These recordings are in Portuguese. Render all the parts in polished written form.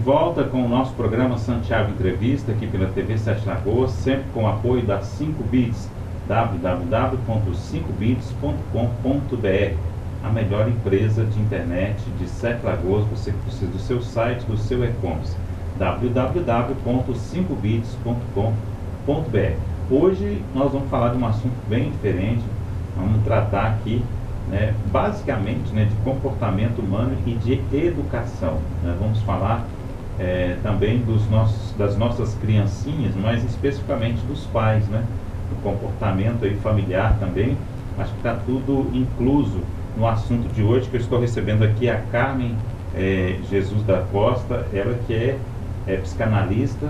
volta com o nosso programa Santiago Entrevista, aqui pela TV Sete Lagoas, sempre com o apoio da 5bits, www.5bits.com.br, a melhor empresa de internet de Sete Lagoas. Você que precisa do seu site, do seu e-commerce, www.5bits.com.br. Hoje nós vamos falar de um assunto bem diferente. Vamos tratar aqui, basicamente, de comportamento humano e de educação. Vamos falar também das nossas criancinhas, mas especificamente dos pais, do comportamento aí familiar também. Acho que está tudo incluso no assunto de hoje, que eu estou recebendo aqui a Carmen Jesus da Costa, ela que é psicanalista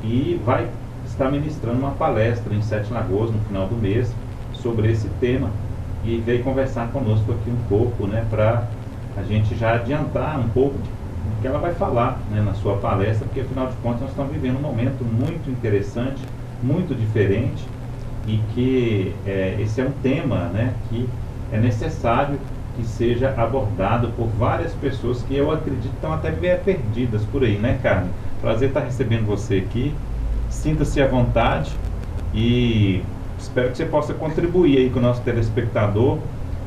e vai estar ministrando uma palestra em Sete Lagoas no final do mês sobre esse tema, e veio conversar conosco aqui um pouco, para a gente já adiantar um pouco do que ela vai falar, na sua palestra, porque afinal de contas nós estamos vivendo um momento muito interessante, muito diferente, e que esse é um tema, que é necessário que seja abordado por várias pessoas que eu acredito estão até meio perdidas por aí, Carmen? Prazer estar recebendo você aqui, sinta-se à vontade e espero que você possa contribuir aí com o nosso telespectador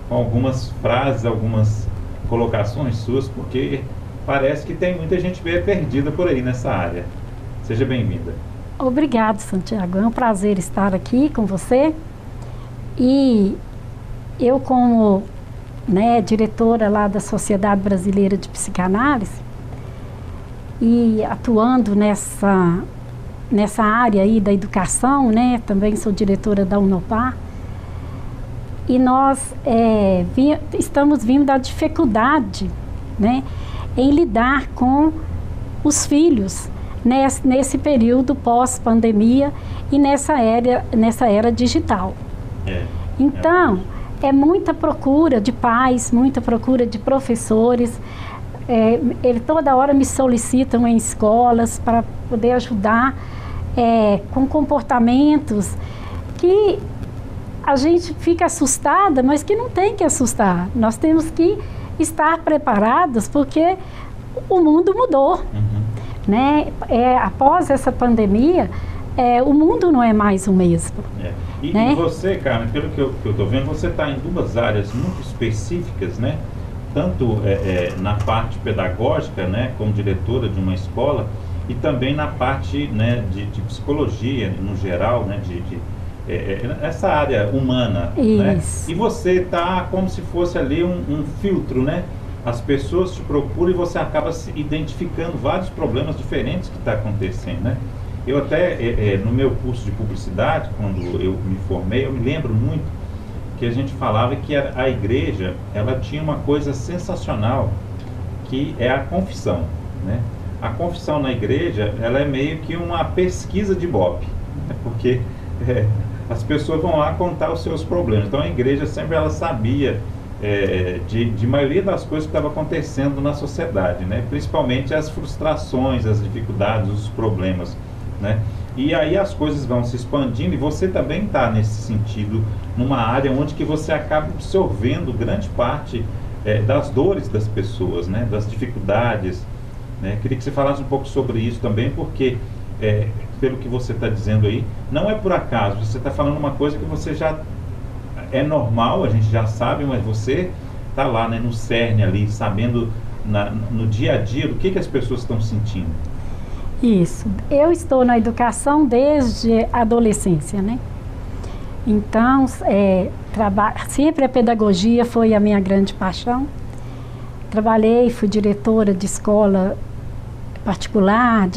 com algumas frases, algumas colocações suas, porque parece que tem muita gente meio perdida por aí nessa área. Seja bem-vinda. Obrigado, Santiago. É um prazer estar aqui com você. E eu, como diretora lá da Sociedade Brasileira de Psicanálise, e atuando nessa área aí da educação, também sou diretora da Unopar, e nós estamos vindo da dificuldade, em lidar com os filhos nesse período pós-pandemia e nessa era digital. Então, é muita procura de pais, muita procura de professores. Toda hora me solicitam em escolas para poder ajudar com comportamentos que a gente fica assustada, mas que não tem que assustar. Nós temos que estar preparados, porque o mundo mudou. Após essa pandemia, o mundo não é mais o mesmo. E você, Carmen, pelo que eu estou vendo, você está em duas áreas muito específicas, tanto na parte pedagógica, como diretora de uma escola, e também na parte de psicologia no geral, essa área humana. E você está como se fosse ali um filtro, As pessoas te procuram e você acaba se identificando vários problemas diferentes que está acontecendo, Eu até, no meu curso de publicidade, quando eu me formei, eu me lembro muito que a gente falava que a igreja, ela tinha uma coisa sensacional, que é a confissão, A confissão na igreja, ela é meio que uma pesquisa de Ibope, porque as pessoas vão lá contar os seus problemas. Então a igreja sempre ela sabia de maioria das coisas que estava acontecendo na sociedade, Principalmente as frustrações, as dificuldades, os problemas, E aí as coisas vão se expandindo, e você também está nesse sentido, numa área onde que você acaba absorvendo grande parte das dores das pessoas, das dificuldades, Queria que você falasse um pouco sobre isso também, porque pelo que você está dizendo aí, não é por acaso, você está falando uma coisa que você já é normal, a gente já sabe, mas você está lá, no cerne ali, sabendo no dia a dia do que as pessoas estão sentindo. Isso. Eu estou na educação desde a adolescência, Então, sempre a pedagogia foi a minha grande paixão. Trabalhei, fui diretora de escola particular,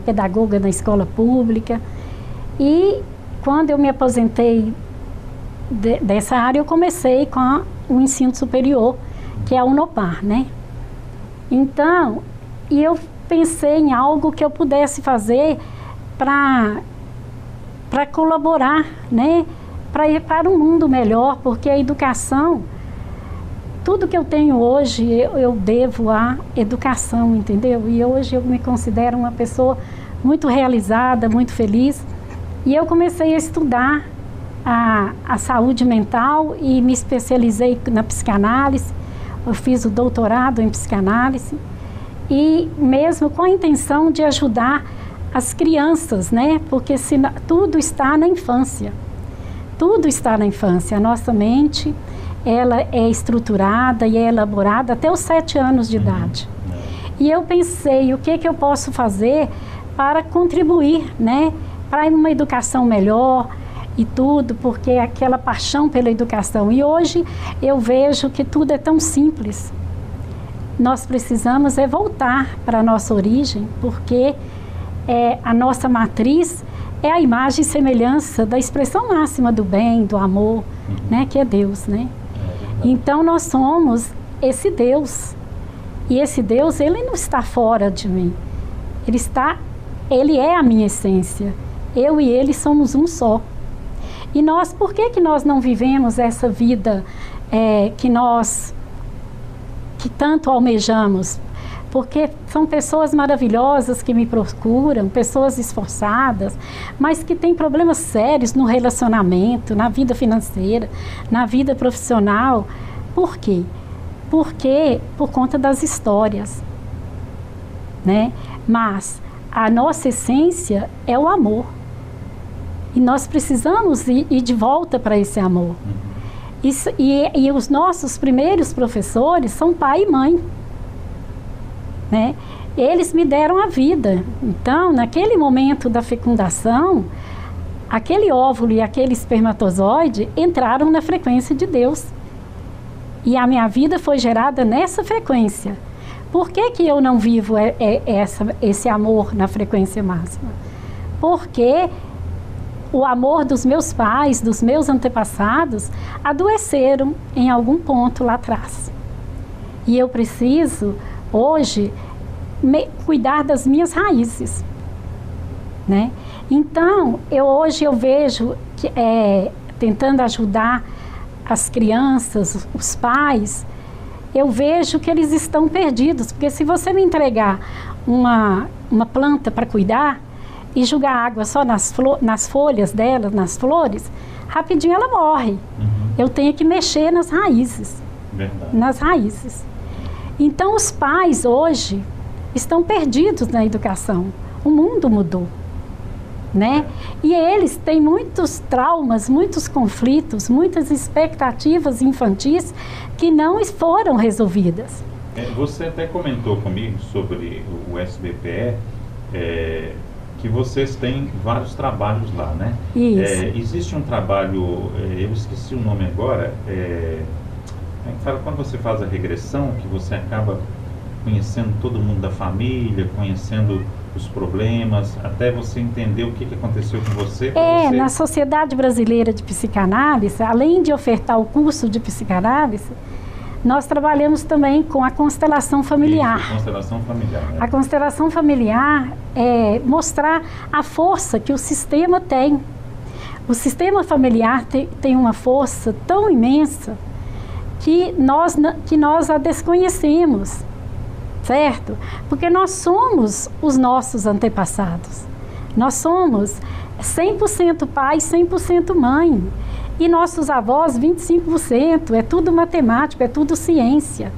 pedagoga na escola pública. E quando eu me aposentei dessa área, eu comecei com o ensino superior, que é a Unopar, Então, eu pensei em algo que eu pudesse fazer para colaborar, para ir para um mundo melhor, porque a educação, tudo que eu tenho hoje, eu devo à educação, entendeu? E hoje eu me considero uma pessoa muito realizada, muito feliz. E eu comecei a estudar a saúde mental e me especializei na psicanálise. Eu fiz o doutorado em psicanálise e mesmo com a intenção de ajudar as crianças, né? Porque tudo está na infância. Tudo está na infância. A nossa mente, ela é estruturada e é elaborada até os 7 anos de idade. E eu pensei, o que eu posso fazer para contribuir, né? Para uma educação melhor e tudo, porque aquela paixão pela educação. E hoje eu vejo que tudo é tão simples. Nós precisamos voltar para a nossa origem, porque a nossa matriz é a imagem e semelhança da expressão máxima do bem, do amor, né, que é Deus, né? Então nós somos esse Deus. E esse Deus, ele não está fora de mim. Ele é a minha essência. Eu e ele somos um só. E nós, por que nós não vivemos essa vida que tanto almejamos? Porque são pessoas maravilhosas que me procuram, pessoas esforçadas, mas que têm problemas sérios no relacionamento, na vida financeira, na vida profissional. Por quê? Porque por conta das histórias, né? Mas a nossa essência é o amor. E nós precisamos ir de volta para esse amor. E os nossos primeiros professores são pai e mãe. Né? Eles me deram a vida. Então, naquele momento da fecundação, aquele óvulo e aquele espermatozoide entraram na frequência de Deus. E a minha vida foi gerada nessa frequência. Por que eu não vivo esse amor na frequência máxima? Porque o amor dos meus pais, dos meus antepassados, adoeceram em algum ponto lá atrás. E eu preciso hoje cuidar das minhas raízes, né? Então, hoje eu vejo que tentando ajudar as crianças, os pais, eu vejo que eles estão perdidos, porque se você me entregar uma planta para cuidar e jogar água só nas folhas dela, nas flores, rapidinho ela morre. Eu tenho que mexer nas raízes. Verdade. Nas raízes. Então, os pais hoje estão perdidos na educação. O mundo mudou, né? E eles têm muitos traumas, muitos conflitos, muitas expectativas infantis que não foram resolvidas. Você até comentou comigo sobre o SBPE, que vocês têm vários trabalhos lá, né? Isso. Existe um trabalho, eu esqueci o nome agora, quando você faz a regressão, que você acaba conhecendo todo mundo da família, conhecendo os problemas, até você entender o que aconteceu com você. Na Sociedade Brasileira de Psicanálise, além de ofertar o curso de psicanálise, nós trabalhamos também com a constelação familiar. Isso, constelação familiar, né? A constelação familiar é mostrar a força que o sistema tem. O sistema familiar tem uma força tão imensa que nós a desconhecemos, certo? Porque nós somos os nossos antepassados. Nós somos 100% pai, 100% mãe. E nossos avós, 25%. É tudo matemática, é tudo ciência.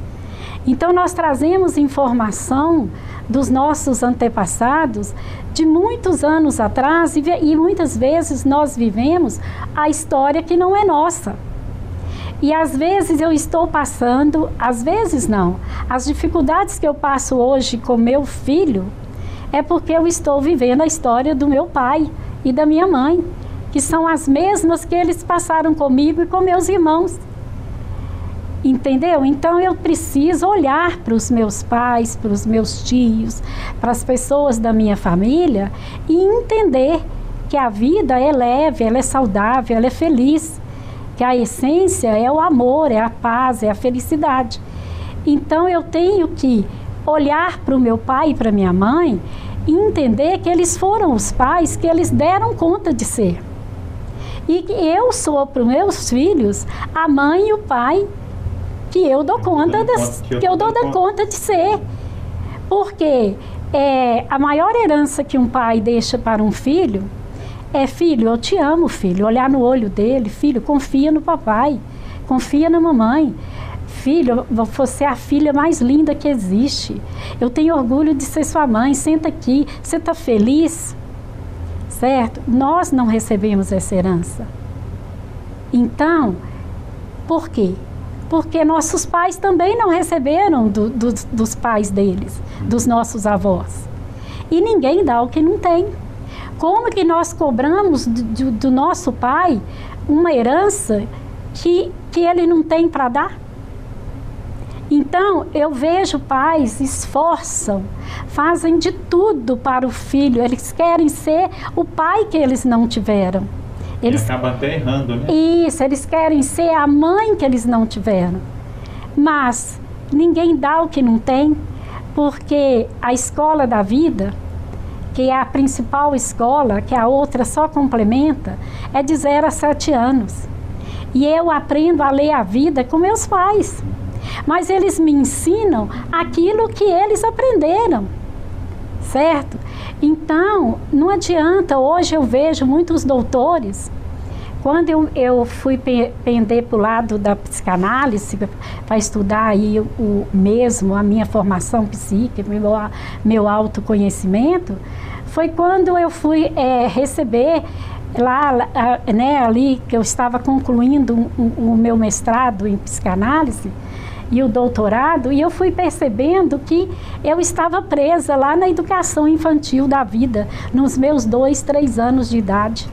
Então, nós trazemos informação dos nossos antepassados de muitos anos atrás e muitas vezes nós vivemos a história que não é nossa. E às vezes eu estou passando, às vezes não. As dificuldades que eu passo hoje com meu filho é porque eu estou vivendo a história do meu pai e da minha mãe, que são as mesmas que eles passaram comigo e com meus irmãos. Entendeu? Então eu preciso olhar para os meus pais, para os meus tios, para as pessoas da minha família e entender que a vida é leve, ela é saudável, ela é feliz. Que a essência é o amor, é a paz, é a felicidade. Então eu tenho que olhar para o meu pai e para a minha mãe e entender que eles foram os pais que eles deram conta de ser. E que eu sou para os meus filhos a mãe e o pai que eu dou conta de ser. Porque a maior herança que um pai deixa para um filho é: filho, eu te amo, filho. Olhar no olho dele: filho, confia no papai, confia na mamãe. filho, você é a filha mais linda que existe. Eu tenho orgulho de ser sua mãe, senta aqui, você está feliz? Certo? Nós não recebemos essa herança. Então, por quê? Porque nossos pais também não receberam dos pais deles, dos nossos avós. E ninguém dá o que não tem. Como que nós cobramos do nosso pai uma herança que ele não tem para dar? Então, eu vejo pais esforçam, fazem de tudo para o filho. Eles querem ser o pai que eles não tiveram. Eles acabam até errando, né? Isso, eles querem ser a mãe que eles não tiveram. Mas ninguém dá o que não tem, porque a escola da vida, que é a principal escola, que a outra só complementa, é de 0 a 7 anos. E eu aprendo a ler a vida com meus pais. Mas eles me ensinam aquilo que eles aprenderam, certo? Então, não adianta, hoje eu vejo muitos doutores, quando eu fui pender para o lado da psicanálise, para estudar aí a minha formação psíquica, meu autoconhecimento, foi quando eu fui receber ali que eu estava concluindo o meu mestrado em psicanálise, e o doutorado, e eu fui percebendo que eu estava presa lá na educação infantil da vida, nos meus 2, 3 anos de idade,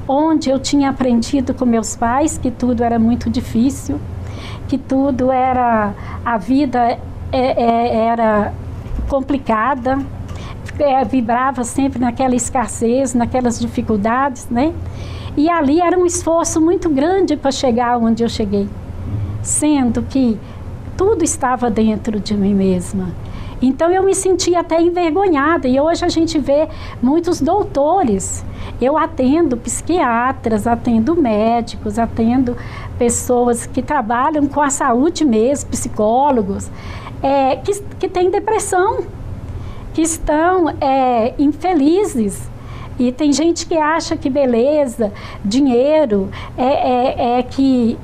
onde eu tinha aprendido com meus pais que tudo era muito difícil, que tudo era, a vida era complicada, vibrava sempre naquela escassez, naquelas dificuldades, né? E ali era um esforço muito grande para chegar onde eu cheguei, sendo que tudo estava dentro de mim mesma. Então eu me sentia até envergonhada, e hoje a gente vê muitos doutores. Eu atendo psiquiatras, atendo médicos, atendo pessoas que trabalham com a saúde mesmo, psicólogos, que têm depressão, que estão infelizes. E tem gente que acha que beleza, dinheiro que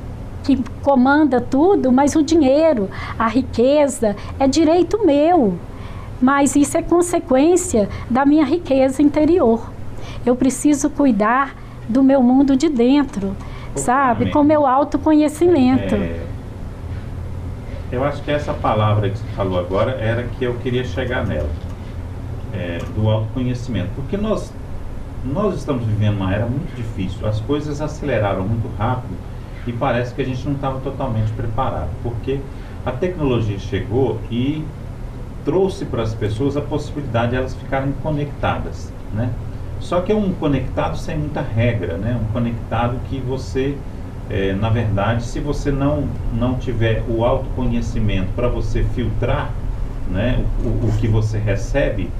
comanda tudo, mas o dinheiro, a riqueza é direito meu, mas isso é consequência da minha riqueza interior. Eu preciso cuidar do meu mundo de dentro, sabe, com meu autoconhecimento. Eu acho que essa palavra que você falou agora era que eu queria chegar nela, do autoconhecimento, porque nós estamos vivendo uma era muito difícil, as coisas aceleraram muito rápido, e parece que a gente não estava totalmente preparado, porque a tecnologia chegou e trouxe para as pessoas a possibilidade de elas ficarem conectadas, né? Só que é um conectado sem muita regra, né? Um conectado que você, na verdade, se você não tiver o autoconhecimento para você filtrar, né, o que você recebe,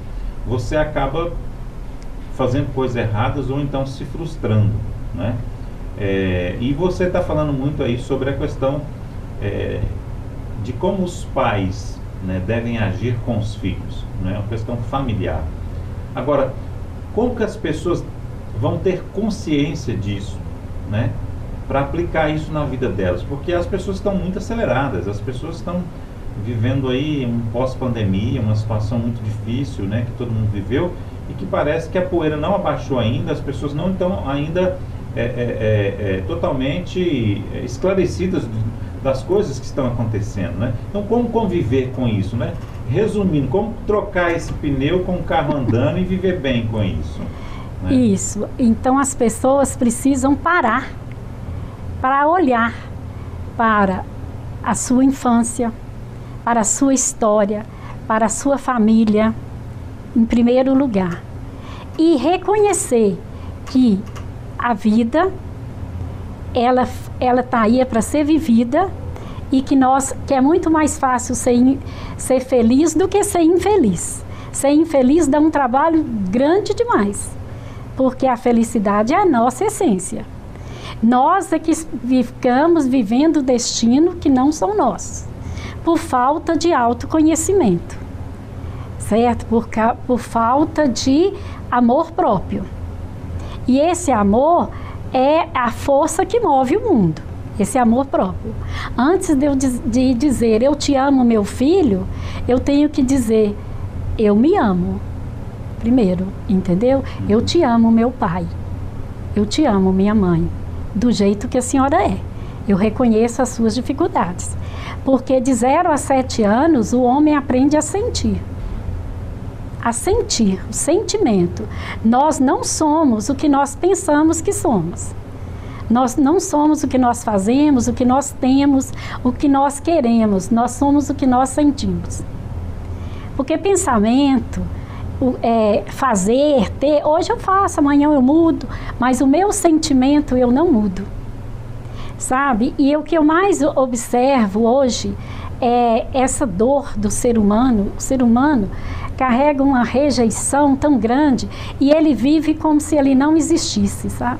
você acaba fazendo coisas erradas ou então se frustrando, né? E você está falando muito aí sobre a questão de como os pais, né, devem agir com os filhos, né, uma questão familiar. Agora, como que as pessoas vão ter consciência disso, né, para aplicar isso na vida delas? Porque as pessoas estão muito aceleradas, as pessoas estão vivendo aí um pós-pandemia, uma situação muito difícil, né, que todo mundo viveu, e que parece que a poeira não abaixou ainda, as pessoas não estão ainda totalmente esclarecidas das coisas que estão acontecendo, né? Então, como conviver com isso, né? Resumindo, como trocar esse pneu com o carro andando e viver bem com isso, né? Isso. Então, as pessoas precisam parar para olhar para a sua infância, para a sua história, para a sua família, em primeiro lugar, e reconhecer que a vida, ela está aí para ser vivida, e que é muito mais fácil ser feliz do que ser infeliz. Ser infeliz dá um trabalho grande demais, porque a felicidade é a nossa essência. Nós é que ficamos vivendo o destino que não são nossos, por falta de autoconhecimento, certo? Por falta de amor próprio. E esse amor é a força que move o mundo. esse amor próprio. Antes de dizer eu te amo, meu filho, eu tenho que dizer eu me amo primeiro, entendeu? Eu te amo, meu pai. Eu te amo, minha mãe, do jeito que a senhora é. Eu reconheço as suas dificuldades. Porque de 0 a 7 anos, o homem aprende a sentir. A sentir, o sentimento. Nós não somos o que nós pensamos que somos. Nós não somos o que nós fazemos, o que nós temos, o que nós queremos. Nós somos o que nós sentimos. Porque pensamento, fazer, ter, hoje eu faço, amanhã eu mudo, mas o meu sentimento eu não mudo, sabe? E o que eu mais observo hoje é essa dor do ser humano. O ser humano carrega uma rejeição tão grande e ele vive como se ele não existisse, sabe?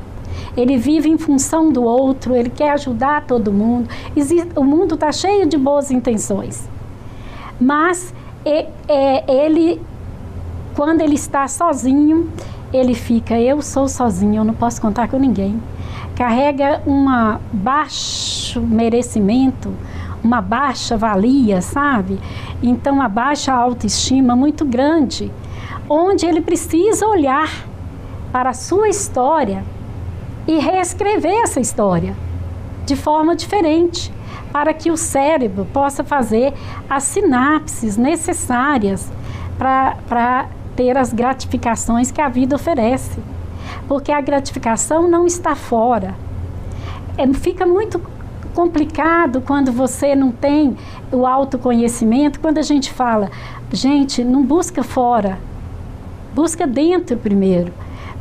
Ele vive em função do outro, ele quer ajudar todo mundo. O mundo está cheio de boas intenções, mas ele, quando ele está sozinho, ele fica, eu sou sozinho, eu não posso contar com ninguém. Carrega um baixo merecimento, uma baixa valia, sabe? Então, uma baixa autoestima muito grande, onde ele precisa olhar para a sua história e reescrever essa história de forma diferente, para que o cérebro possa fazer as sinapses necessárias para ter as gratificações que a vida oferece. Porque a gratificação não está fora. Fica muito complicado quando você não tem o autoconhecimento, quando a gente fala, gente, não busca fora, busca dentro primeiro.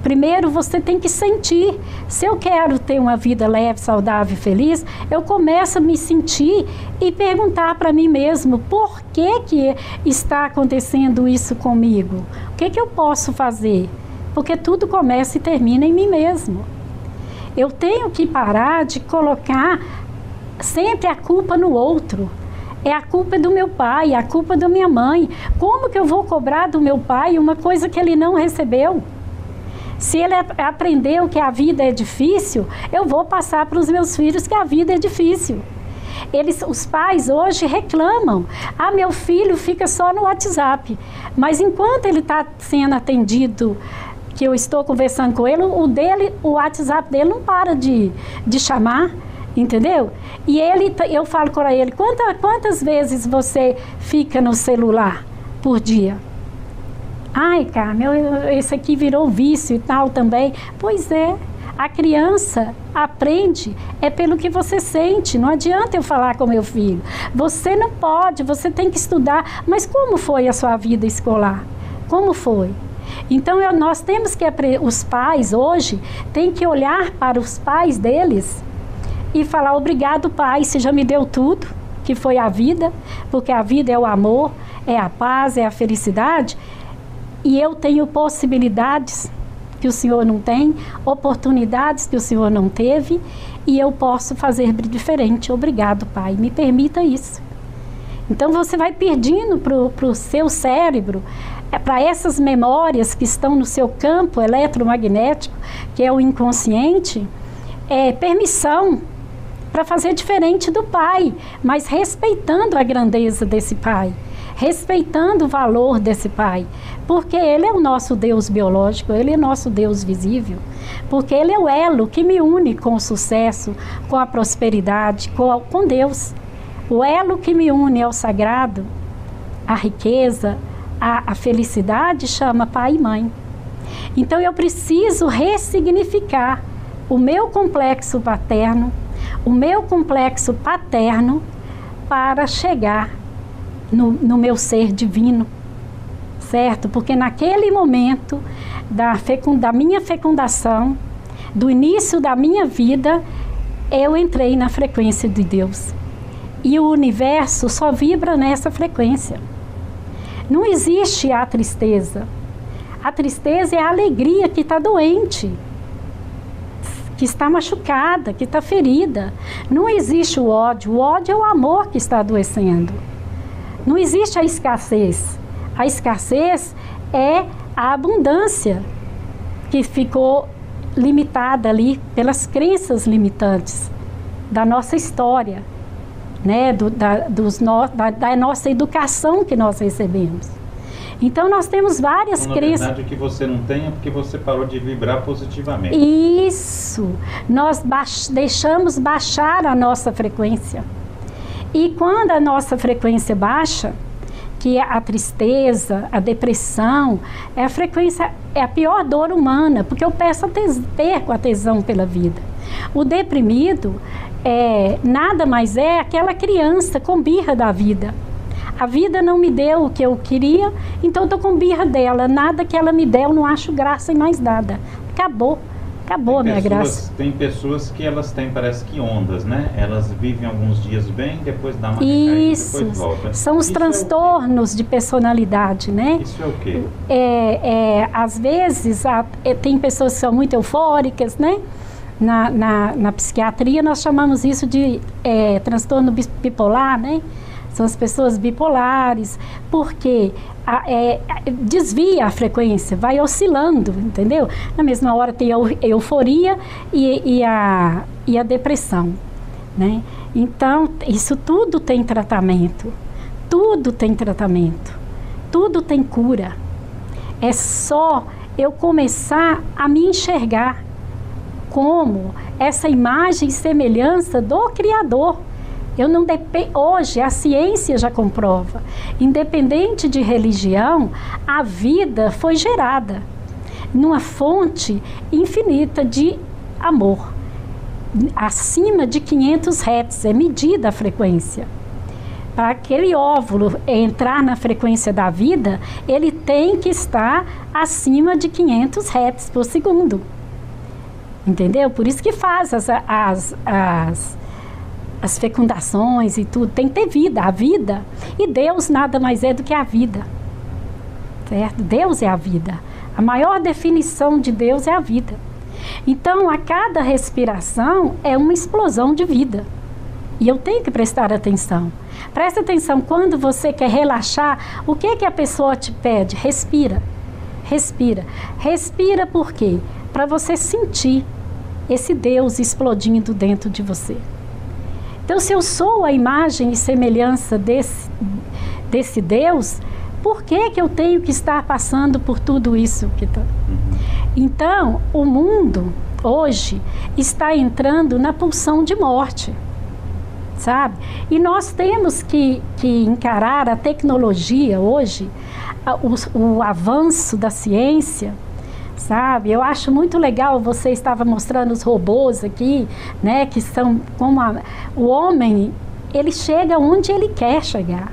Primeiro você tem que sentir. Se eu quero ter uma vida leve, saudável e feliz, eu começo a me sentir e perguntar para mim mesmo, por que está acontecendo isso comigo? O que eu posso fazer? Porque tudo começa e termina em mim mesmo. Eu tenho que parar de colocar sempre a culpa no outro. É a culpa do meu pai, é a culpa da minha mãe. Como que eu vou cobrar do meu pai uma coisa que ele não recebeu? Se ele aprendeu que a vida é difícil, eu vou passar para os meus filhos que a vida é difícil. Os pais hoje reclamam, meu filho fica só no WhatsApp, mas enquanto ele está sendo atendido, que eu estou conversando com ele, o WhatsApp dele não para de chamar, entendeu? E eu falo para ele, quantas vezes você fica no celular por dia? Ai, Carmen, esse aqui virou vício e tal também. Pois é, a criança aprende pelo que você sente. Não adianta eu falar com meu filho. Você não pode, você tem que estudar. Mas como foi a sua vida escolar? Como foi? Então, nós temos que aprender. Os pais hoje têm que olhar para os pais deles e falar, obrigado, pai, você já me deu tudo, que foi a vida, porque a vida é o amor, é a paz, é a felicidade. E eu tenho possibilidades que o Senhor não tem, oportunidades que o Senhor não teve, e eu posso fazer diferente. Obrigado, Pai, me permita isso. Então você vai pedindo para o seu cérebro, para essas memórias que estão no seu campo eletromagnético, que é o inconsciente, permissão para fazer diferente do Pai, mas respeitando a grandeza desse Pai, respeitando o valor desse Pai, porque Ele é o nosso Deus biológico, Ele é nosso Deus visível, porque Ele é o elo que me une com o sucesso, com a prosperidade, com Deus. O elo que me une ao sagrado, a riqueza, a felicidade, chama pai e mãe. Então eu preciso ressignificar o meu complexo paterno, o meu complexo paterno, para chegar no meu ser divino, certo? Porque naquele momento da minha fecundação, do início da minha vida, eu entrei na frequência de Deus. E o universo só vibra nessa frequência. Não existe a tristeza. A tristeza é a alegria que está doente, que está machucada, que está ferida. Não existe o ódio é o amor que está adoecendo. Não existe a escassez. A escassez é a abundância que ficou limitada ali pelas crenças limitantes. da nossa história, né? Da nossa educação que nós recebemos. Então nós temos várias crenças. Na verdade, o que você não tem é porque você parou de vibrar positivamente. Isso, nós deixamos baixar a nossa frequência. E quando a nossa frequência baixa, que é a tristeza, a depressão, é a pior dor humana, porque eu perco a tesão pela vida. O deprimido nada mais é aquela criança com birra da vida. A vida não me deu o que eu queria, então eu tô com birra dela. Nada que ela me deu, eu não acho graça em mais nada. Acabou a minha graça. Tem pessoas que elas têm, parece que ondas, né? Elas vivem alguns dias bem, depois dá uma recaída, depois volta. São os transtornos de personalidade, né? Isso é o quê? Às vezes, tem pessoas que são muito eufóricas, né? Na psiquiatria, nós chamamos isso de transtorno bipolar, né? São as pessoas bipolares, porque desvia a frequência, vai oscilando, entendeu? Na mesma hora tem a euforia e a depressão, né? Então, isso tudo tem tratamento, tudo tem tratamento, tudo tem cura. É só eu começar a me enxergar como essa imagem e semelhança do Criador. Hoje a ciência já comprova, independente de religião, a vida foi gerada numa fonte infinita de amor, acima de 500 Hz, é medida a frequência. Para aquele óvulo entrar na frequência da vida, ele tem que estar acima de 500 Hz por segundo, entendeu? Por isso que faz as fecundações e tudo, tem que ter vida, a vida. E Deus nada mais é do que a vida, certo? Deus é a vida. A maior definição de Deus é a vida. Então, a cada respiração é uma explosão de vida. E eu tenho que prestar atenção. Presta atenção, quando você quer relaxar, o que a pessoa te pede? Respira. Respira. Respira por quê? Para você sentir esse Deus explodindo dentro de você. Então, se eu sou a imagem e semelhança desse Deus, por que eu tenho que estar passando por tudo isso? Então, o mundo, hoje, está entrando na pulsão de morte, sabe? E nós temos que encarar a tecnologia hoje, o avanço da ciência, sabe? Eu acho muito legal, você estava mostrando os robôs aqui, né, que são como o homem, ele chega onde ele quer chegar,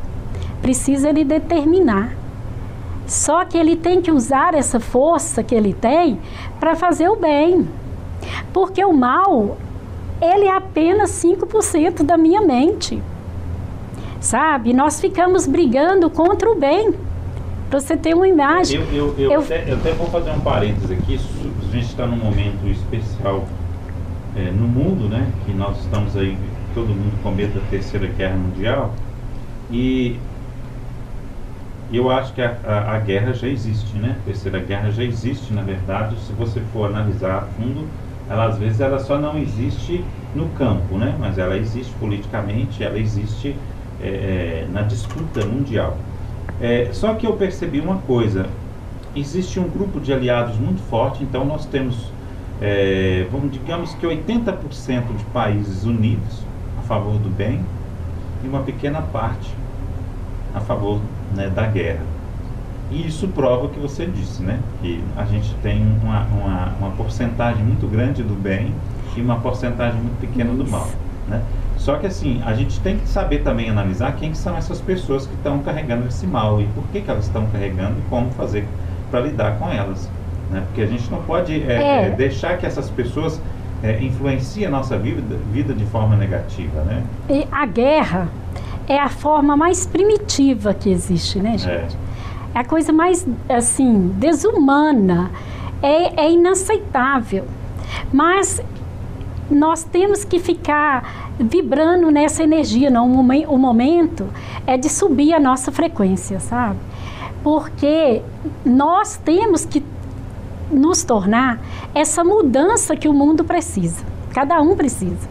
precisa ele determinar. Só que ele tem que usar essa força que ele tem para fazer o bem, porque o mal, ele é apenas 5% da minha mente, sabe? Nós ficamos brigando contra o bem. Para você ter uma imagem. Eu até vou fazer um parênteses aqui. A gente está num momento especial no mundo, né? Que nós estamos aí, todo mundo com medo da Terceira Guerra Mundial. E eu acho que a guerra já existe, né? A Terceira Guerra já existe, na verdade. Se você for analisar a fundo, às vezes ela só não existe no campo, né? Mas ela existe politicamente, ela existe na disputa mundial. Só que eu percebi uma coisa, existe um grupo de aliados muito forte, então nós temos, digamos que 80% de países unidos a favor do bem e uma pequena parte a favor, né, da guerra. E isso prova o que você disse, né? Que a gente tem uma porcentagem muito grande do bem e uma porcentagem muito pequena do mal, né? Só que assim, a gente tem que saber também analisar quem são essas pessoas que estão carregando esse mal e por que elas estão carregando e como fazer para lidar com elas, né? Porque a gente não pode deixar que essas pessoas influenciem a nossa vida de forma negativa, né? E a guerra é a forma mais primitiva que existe, né, gente? É a coisa mais, assim, desumana, é inaceitável, mas nós temos que ficar vibrando nessa energia, não? O momento é de subir a nossa frequência, sabe? Porque nós temos que nos tornar essa mudança que o mundo precisa, cada um precisa.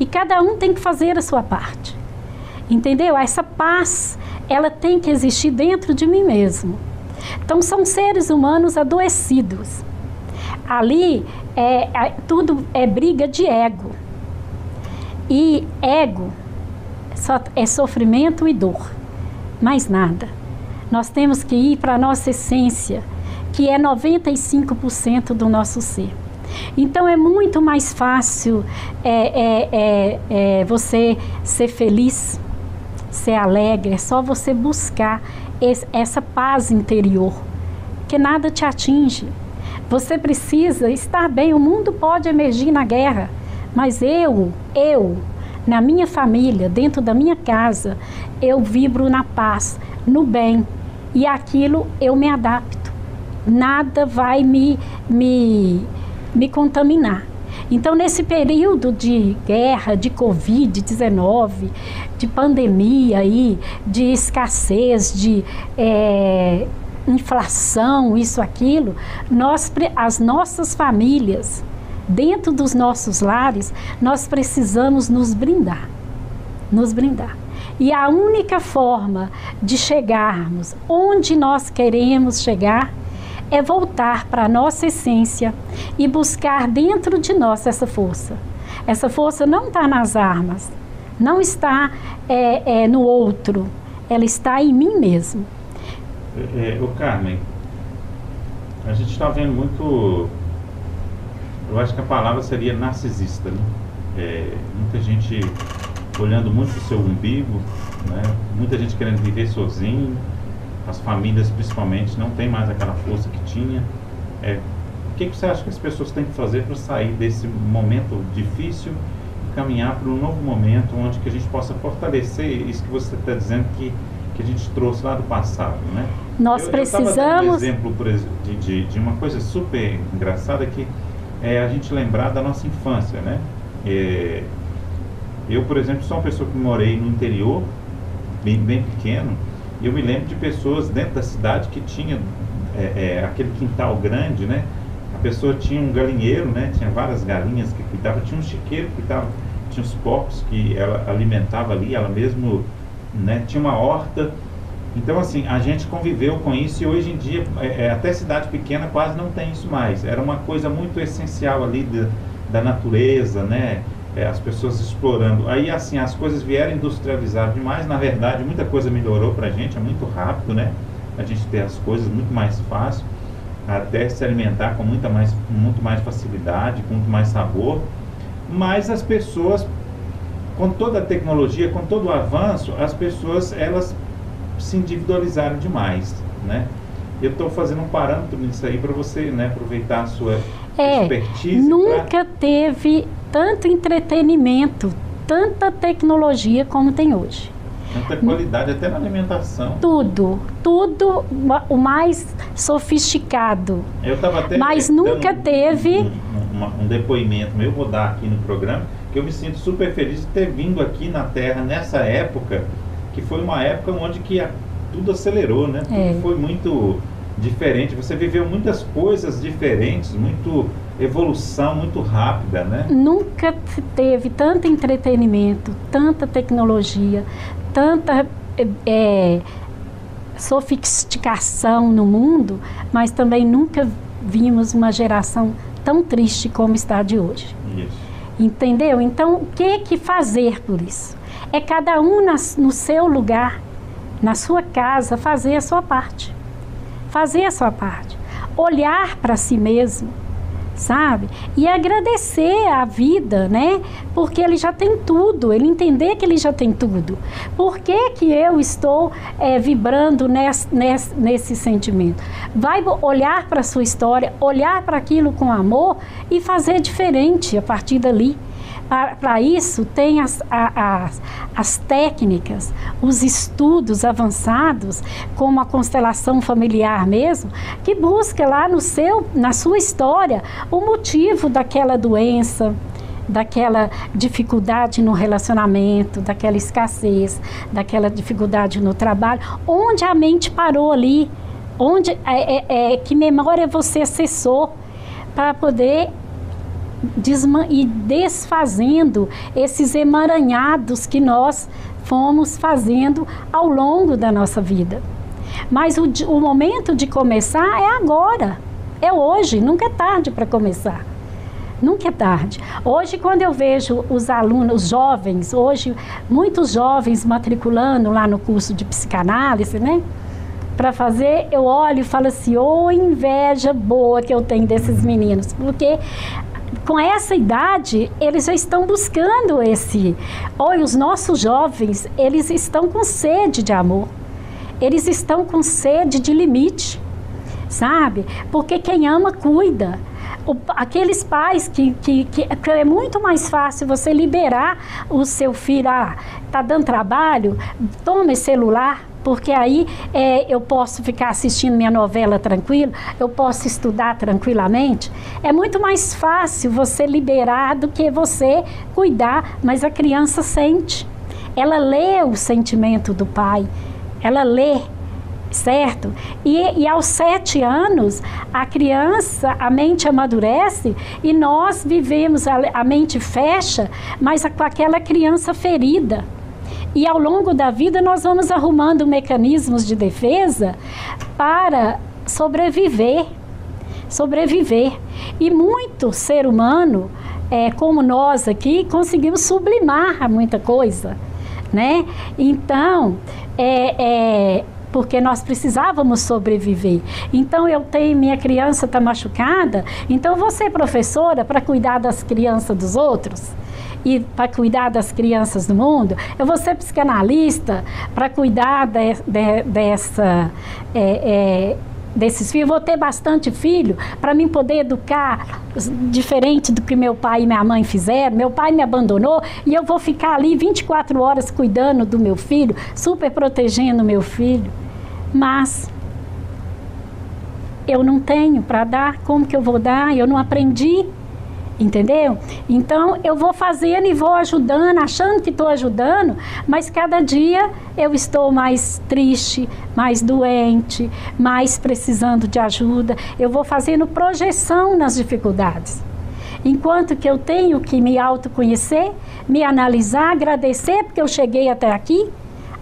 E cada um tem que fazer a sua parte. Entendeu? Essa paz, ela tem que existir dentro de mim mesmo. Então, são seres humanos adoecidos. Ali, tudo é briga de ego. E ego só é sofrimento e dor. Mais nada. Nós temos que ir para a nossa essência, que é 95% do nosso ser. Então é muito mais fácil você ser feliz, ser alegre, é só você buscar essa paz interior, que nada te atinge. Você precisa estar bem, o mundo pode emergir na guerra, mas eu, na minha família, dentro da minha casa, eu vibro na paz, no bem, e aquilo eu me adapto. Nada vai me contaminar. Então, nesse período de guerra, de Covid-19, de pandemia, aí, de escassez, de inflação, isso, aquilo, as nossas famílias, dentro dos nossos lares, nós precisamos nos brindar. Nos brindar. E a única forma de chegarmos onde nós queremos chegar é voltar para a nossa essência e buscar dentro de nós essa força. Essa força não está nas armas, não está no outro, ela está em mim mesmo. Ô Carmen, a gente está vendo muito, eu acho que a palavra seria narcisista, né? Muita gente olhando muito para o seu umbigo, né? Muita gente querendo viver sozinho. As famílias, principalmente, não tem mais aquela força que tinha. O que você acha que as pessoas têm que fazer para sair desse momento difícil e caminhar para um novo momento onde que a gente possa fortalecer isso que você está dizendo que a gente trouxe lá do passado, né? Nós precisamos... Eu estava dando um exemplo de uma coisa super engraçada, que é a gente lembrar da nossa infância, né? Eu, por exemplo, sou uma pessoa que morei no interior, bem pequeno, e eu me lembro de pessoas dentro da cidade que tinha aquele quintal grande, né? A pessoa tinha um galinheiro, né? Tinha várias galinhas que cuidava, tinha um chiqueiro que cuidava, tinha os porcos que ela alimentava ali, ela mesmo, né? Tinha uma horta. Então, assim, a gente conviveu com isso, e hoje em dia, até cidade pequena quase não tem isso mais. Era uma coisa muito essencial ali da natureza, né? As pessoas explorando. Aí, assim, as coisas vieram industrializar demais. Na verdade, muita coisa melhorou pra gente, é muito rápido, né? A gente ter as coisas muito mais fácil, até se alimentar com muito mais facilidade, com muito mais sabor. Mas as pessoas, com toda a tecnologia, com todo o avanço, as pessoas, elas se individualizaram demais, né? Eu estou fazendo um parâmetro nisso aí para você, né, aproveitar a sua expertise. Nunca teve tanto entretenimento, tanta tecnologia como tem hoje. Tanta qualidade, até na alimentação. Tudo o mais sofisticado. Eu estava até mas nunca teve um depoimento meu, vou dar aqui no programa, que eu me sinto super feliz de ter vindo aqui na Terra nessa época, que foi uma época onde que tudo acelerou, né? Tudo foi muito diferente. Você viveu muitas coisas diferentes, muito evolução muito rápida, né? Nunca teve tanto entretenimento, tanta tecnologia, tanta sofisticação no mundo, mas também nunca vimos uma geração tão triste como está de hoje. Isso. Entendeu? Então, o que fazer por isso? É cada um no seu lugar, na sua casa, fazer a sua parte. Fazer a sua parte. Olhar para si mesmo, sabe? E agradecer a vida, né? Porque ele já tem tudo, ele entender que ele já tem tudo. Por que que eu estou vibrando nesse sentimento? Vai olhar para a sua história, olhar para aquilo com amor e fazer diferente a partir dali. Para isso, tem as técnicas, os estudos avançados, como a constelação familiar mesmo, que busca lá na sua história o motivo daquela doença, daquela dificuldade no relacionamento, daquela escassez, daquela dificuldade no trabalho, onde a mente parou ali, onde que memória você acessou para poder e desfazendo esses emaranhados que nós fomos fazendo ao longo da nossa vida. Mas o momento de começar é agora, é hoje, nunca é tarde para começar. Nunca é tarde. Hoje, quando eu vejo os alunos, os jovens, hoje, muitos jovens matriculando lá no curso de psicanálise, né? Para fazer, eu olho e falo assim, ô inveja boa que eu tenho desses meninos, porque com essa idade, eles já estão buscando olha, os nossos jovens, eles estão com sede de amor, eles estão com sede de limite, sabe? Porque quem ama, cuida. Aqueles pais que é muito mais fácil você liberar o seu filho, tá dando trabalho, toma esse celular, porque aí eu posso ficar assistindo minha novela tranquilo, eu posso estudar tranquilamente. É muito mais fácil você liberar do que você cuidar, mas a criança sente. Ela lê o sentimento do pai, ela lê, certo? E aos 7 anos, a criança, a mente amadurece e nós vivemos, a mente fecha, mas com aquela criança ferida. E ao longo da vida nós vamos arrumando mecanismos de defesa para sobreviver. E muito ser humano, como nós aqui, conseguimos sublimar muita coisa, né? Então, porque nós precisávamos sobreviver. Então, minha criança está machucada, então você, professora, para cuidar das crianças dos outros, e para cuidar das crianças do mundo, eu vou ser psicanalista para cuidar desses filhos, vou ter bastante filho para mim poder educar diferente do que meu pai e minha mãe fizeram. Meu pai me abandonou e eu vou ficar ali 24 horas cuidando do meu filho, super protegendo meu filho. Mas eu não tenho para dar, como que eu vou dar? Eu não aprendi. Entendeu? Então, eu vou fazendo e vou ajudando, achando que estou ajudando, mas cada dia eu estou mais triste, mais doente, mais precisando de ajuda. Eu vou fazendo projeção nas dificuldades. Enquanto que eu tenho que me autoconhecer, me analisar, agradecer porque eu cheguei até aqui,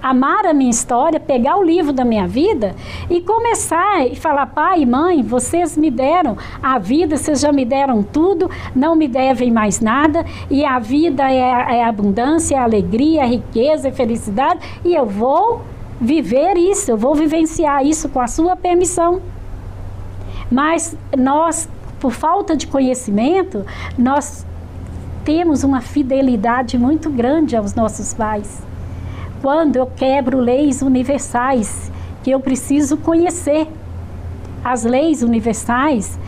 amar a minha história, pegar o livro da minha vida e começar e falar, pai e mãe, vocês me deram a vida, vocês já me deram tudo, não me devem mais nada, e a vida é a abundância, é a alegria, a riqueza, a felicidade, e eu vou viver isso, eu vou vivenciar isso com a sua permissão. Mas nós, por falta de conhecimento, nós temos uma fidelidade muito grande aos nossos pais. Quando eu quebro leis universais, que eu preciso conhecer as leis universais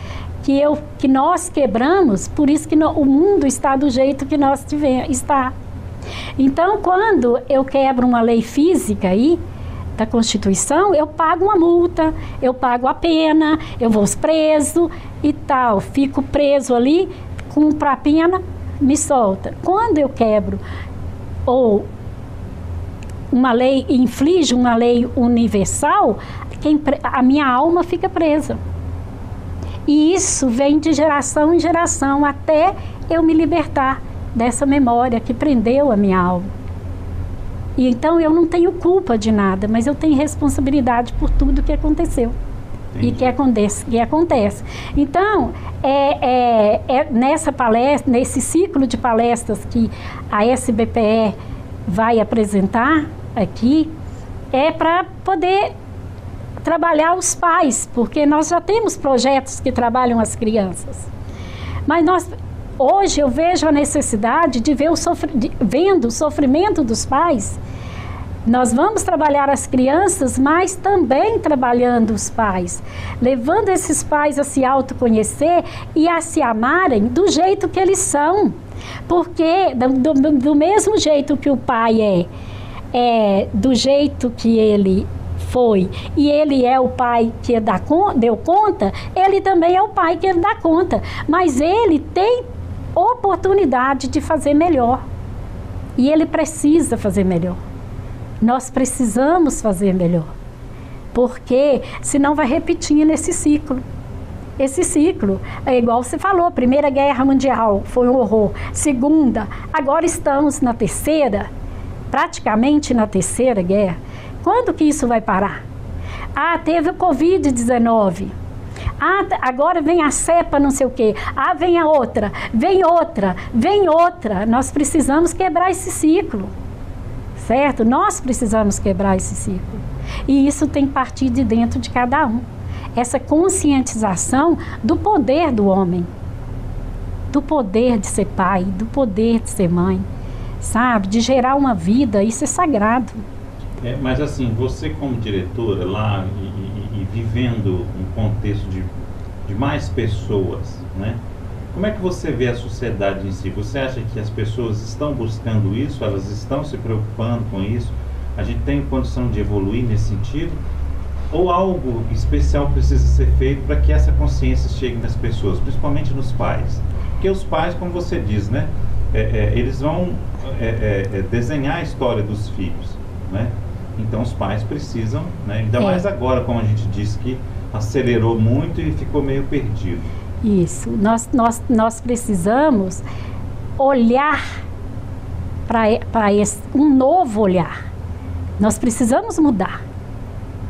que nós quebramos, por isso que o mundo está do jeito que nós está. Então, quando eu quebro uma lei física aí, da Constituição, eu pago uma multa, eu pago a pena, eu vou preso e tal, fico preso ali, cumpro a pena, me solta. Quando eu quebro ou uma lei, inflige uma lei universal, a minha alma fica presa. E isso vem de geração em geração, até eu me libertar dessa memória que prendeu a minha alma. E então eu não tenho culpa de nada, mas eu tenho responsabilidade por tudo que aconteceu. Entendi. E que acontece. Então, nessa palestra, nesse ciclo de palestras que a SBPE vai apresentar aqui, é para poder trabalhar os pais, porque nós já temos projetos que trabalham as crianças. Mas hoje eu vejo a necessidade de ver vendo o sofrimento dos pais. Nós vamos trabalhar as crianças, mas também trabalhando os pais, levando esses pais a se autoconhecer e a se amarem do jeito que eles são. Porque do mesmo jeito que o pai do jeito que ele foi, e ele é o pai que deu conta, ele também é o pai que dá conta. Mas ele tem oportunidade de fazer melhor. E ele precisa fazer melhor. Nós precisamos fazer melhor. Porque senão vai repetindo esse ciclo. esse ciclo. É igual você falou, Primeira Guerra Mundial foi um horror, Segunda, agora estamos na terceira, praticamente na terceira guerra. Quando que isso vai parar? Ah, teve o Covid-19. Ah, agora vem a cepa não sei o quê. Ah, vem a outra, vem outra, vem outra. Nós precisamos quebrar esse ciclo, certo? Nós precisamos quebrar esse ciclo. E isso tem que partir de dentro de cada um. Essa conscientização do poder do homem, do poder de ser pai, do poder de ser mãe, sabe? De gerar uma vida, isso é sagrado. Mas assim, você como diretora lá e vivendo um contexto de mais pessoas, né? Como é que você vê a sociedade em si? Você acha que as pessoas estão buscando isso? Elas estão se preocupando com isso? A gente tem condição de evoluir nesse sentido? Ou algo especial precisa ser feito para que essa consciência chegue nas pessoas, principalmente nos pais? Porque os pais, como você diz, né? Eles vão desenhar a história dos filhos, né? Então os pais precisam, né? Ainda mais agora, como a gente disse, que acelerou muito e ficou meio perdido. Isso, nós precisamos olhar para um novo olhar. Nós precisamos mudar.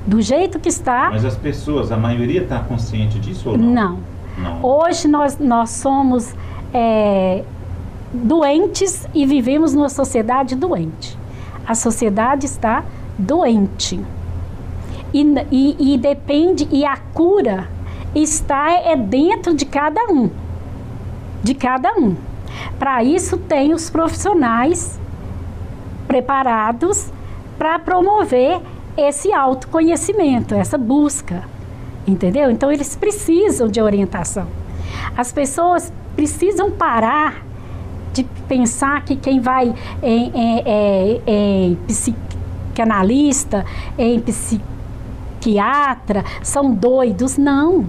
Do jeito que está... Mas as pessoas, a maioria está consciente disso ou não? Não. Hoje nós somos doentes e vivemos numa sociedade doente. A sociedade está doente. E depende, e a cura está dentro de cada um. De cada um. Para isso tem os profissionais preparados para promover esse autoconhecimento, essa busca, entendeu? Então eles precisam de orientação. As pessoas precisam parar de pensar que quem vai em psicanalista, em psiquiatra, são doidos. Não.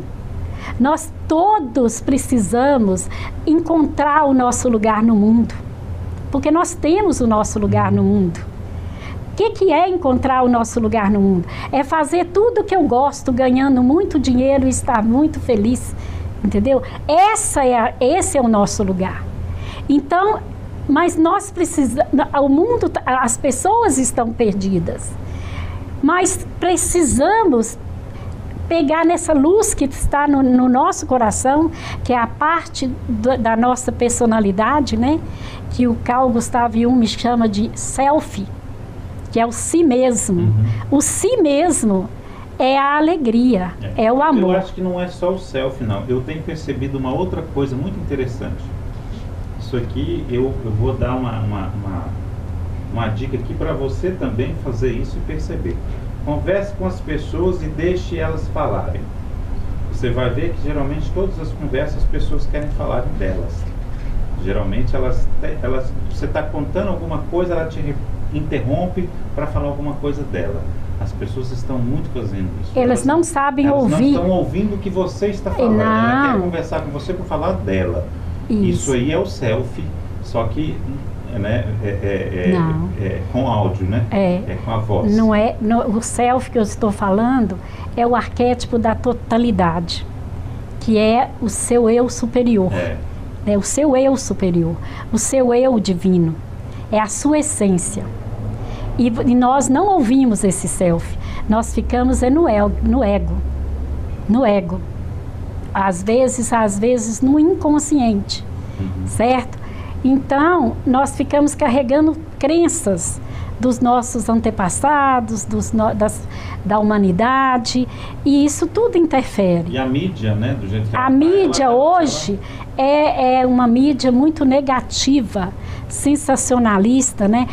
Nós todos precisamos encontrar o nosso lugar no mundo, porque nós temos o nosso lugar no mundo. O que é encontrar o nosso lugar no mundo? É fazer tudo o que eu gosto, ganhando muito dinheiro e estar muito feliz, entendeu? Esse é o nosso lugar. Então, mas nós precisamos, o mundo, as pessoas estão perdidas, mas precisamos pegar nessa luz que está no nosso coração, que é a parte da nossa personalidade, né? Que o Carl Gustav Jung chama de self, que é o si mesmo. Uhum. O si mesmo é a alegria, é o amor. Eu acho que não é só o self, não. Eu tenho percebido uma outra coisa muito interessante. Isso aqui, eu vou dar uma dica aqui para você também fazer isso e perceber. Converse com as pessoas e deixe elas falarem. Você vai ver que geralmente todas as conversas as pessoas querem falar delas. Geralmente você está contando alguma coisa, ela te interrompe para falar alguma coisa dela. As pessoas estão muito fazendo isso. Elas não sabem ouvir. Elas não estão ouvindo o que você está falando. Não. Ela quer conversar com você para falar dela. Isso aí é o self, só que com áudio, né? É com a voz. Não é, o self que eu estou falando é o arquétipo da totalidade, que é o seu eu superior. É o seu eu superior, o seu eu divino. É a sua essência. E nós não ouvimos esse self. Nós ficamos no ego. No ego. Às vezes no inconsciente. Certo? Então, nós ficamos carregando crenças dos nossos antepassados, da humanidade, e isso tudo interfere. E a mídia, né? Do jeito que a mídia hoje é uma mídia muito negativa, sensacionalista, né?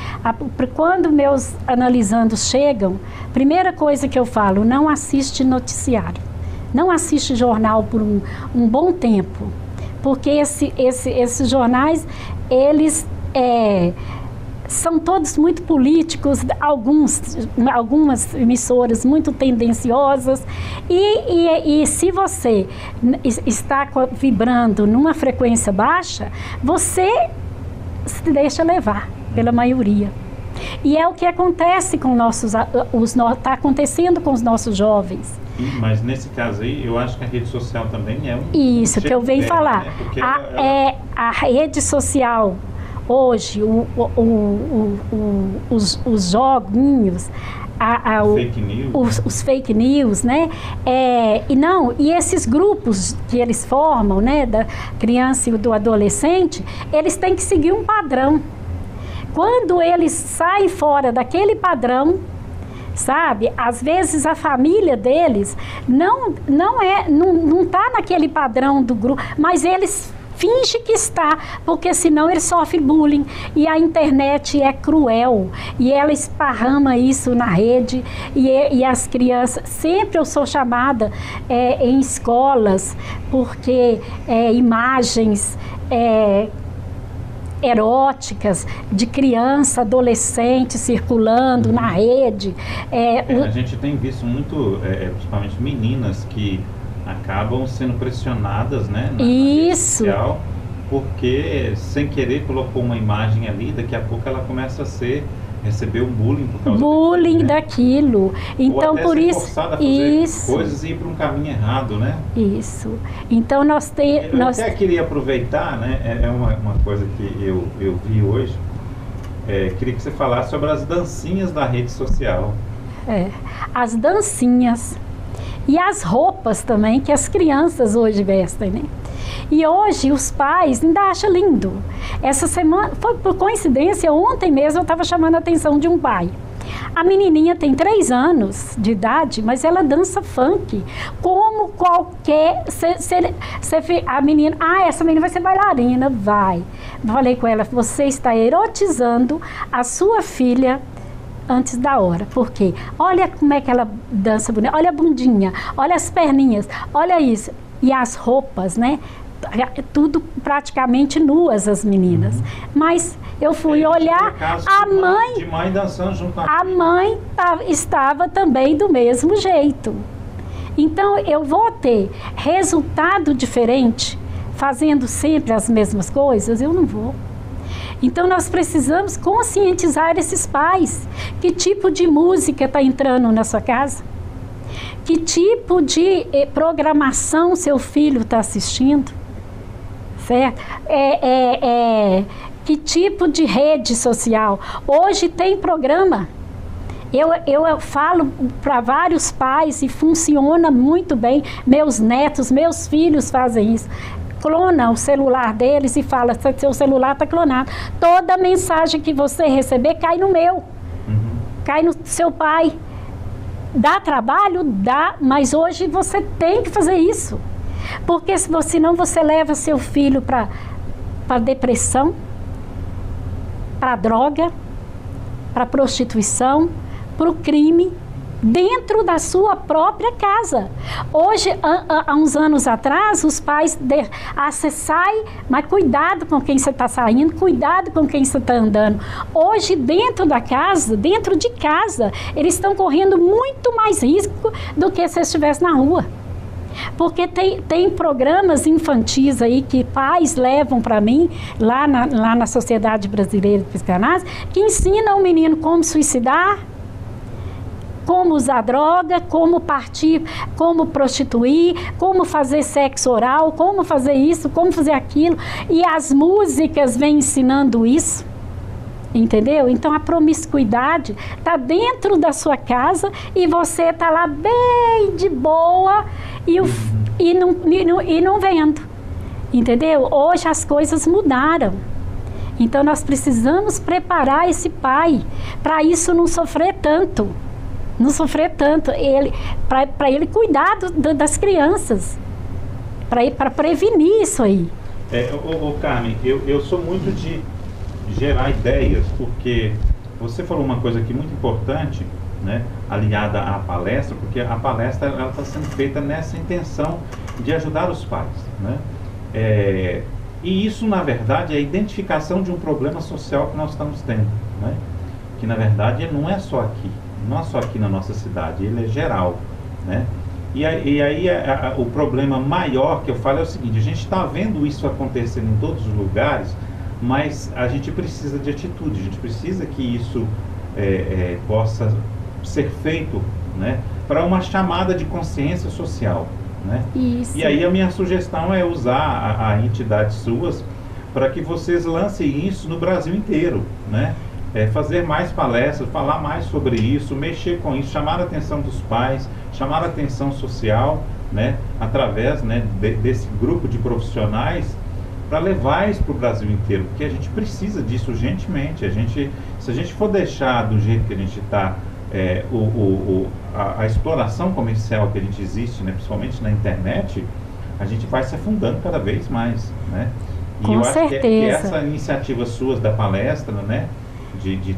Quando meus analisandos chegam, primeira coisa que eu falo, não assiste noticiário, não assiste jornal por um bom tempo, porque esses jornais, eles são todos muito políticos, algumas emissoras muito tendenciosas, e se você está vibrando numa frequência baixa, você se deixa levar pela maioria. E é o que acontece com está acontecendo com os nossos jovens. Mas nesse caso aí, eu acho que a rede social também é um... Isso que eu venho falar. Né? A rede social, hoje, os joguinhos, os fake news, né? E esses grupos que eles formam, né, da criança e do adolescente, eles têm que seguir um padrão. Quando eles saem fora daquele padrão, sabe? Às vezes a família deles não está naquele padrão do grupo, mas eles fingem que está, porque senão eles sofrem bullying. E a internet é cruel, e ela esparrama isso na rede, e as crianças, sempre eu sou chamada em escolas, porque imagens eróticas de criança, adolescente circulando na rede. A gente tem visto muito, principalmente meninas que acabam sendo pressionadas, né, na rede social, porque sem querer colocou uma imagem ali, daqui a pouco ela começa a receber um bullying por causa daquilo. Então, ou até por ser isso, forçada a fazer coisas e ir para um caminho errado, né? Isso. Então nós temos. Eu até queria aproveitar, né? É uma coisa que eu vi hoje. Queria que você falasse sobre as dancinhas da rede social. As dancinhas e as roupas também que as crianças hoje vestem, né? E hoje os pais ainda acham lindo. Essa semana, foi por coincidência, ontem mesmo eu estava chamando a atenção de um pai. A menininha tem 3 anos de idade, mas ela dança funk, como qualquer... a menina, essa menina vai ser bailarina, vai. Falei com ela, você está erotizando a sua filha antes da hora. Por quê? Olha como é que ela dança bonita, olha a bundinha, olha as perninhas, olha isso. E as roupas, né? Tudo praticamente nuas as meninas. Mas eu fui olhar, mãe dançando junto a mãe estava também do mesmo jeito. Então eu vou ter resultado diferente fazendo sempre as mesmas coisas? Eu não vou. Então nós precisamos conscientizar esses pais. Que tipo de música está entrando na sua casa? Que tipo de programação seu filho está assistindo? Certo? Que tipo de rede social? Hoje tem programa. Eu falo para vários pais e funciona muito bem. Meus netos, meus filhos fazem isso. Clona o celular deles e fala, seu celular está clonado. Toda mensagem que você receber cai no meu. Cai no seu pai. Dá trabalho? Dá, mas hoje você tem que fazer isso. Porque senão você leva seu filho para depressão, para droga, para prostituição, para o crime, dentro da sua própria casa. Hoje, há uns anos atrás, os pais você sai, mas cuidado com quem você está saindo, cuidado com quem você está andando. Hoje, dentro de casa, eles estão correndo muito mais risco do que se estivesse na rua. Porque tem programas infantis aí que pais levam para mim, lá na Sociedade Brasileira de Psicanálise, que ensinam o menino como suicidar, como usar droga, como partir, como prostituir, como fazer sexo oral, como fazer isso, como fazer aquilo. E as músicas vêm ensinando isso. Entendeu? Então a promiscuidade está dentro da sua casa e você está lá bem de boa e não vendo. Entendeu? Hoje as coisas mudaram. Então nós precisamos preparar esse pai para isso não sofrer tanto. Não sofrer tanto. Para ele cuidar das crianças. Para prevenir isso aí. Carmen, eu sou muito de gerar ideias, porque você falou uma coisa aqui muito importante, né, aliada à palestra, porque a palestra está sendo feita nessa intenção de ajudar os pais, né? E isso, na verdade, é a identificação de um problema social que nós estamos tendo, né? Que, na verdade, não é só aqui na nossa cidade, ele é geral, né? E aí o problema maior que eu falo é o seguinte: a gente está vendo isso acontecendo em todos os lugares, mas a gente precisa de atitude, a gente precisa que isso possa ser feito, né, para uma chamada de consciência social, né? Isso. E aí a minha sugestão é usar a entidade suas para que vocês lancem isso no Brasil inteiro, né? Fazer mais palestras, falar mais sobre isso, mexer com isso, chamar a atenção dos pais, chamar a atenção social, né, através, né, desse grupo de profissionais, para levar isso para o Brasil inteiro, porque a gente precisa disso urgentemente. Se a gente for deixar do jeito que a gente está, a exploração comercial que a gente existe, né, principalmente na internet, a gente vai se afundando cada vez mais, né? E com eu acho certeza. que essa iniciativa suas da palestra, né, de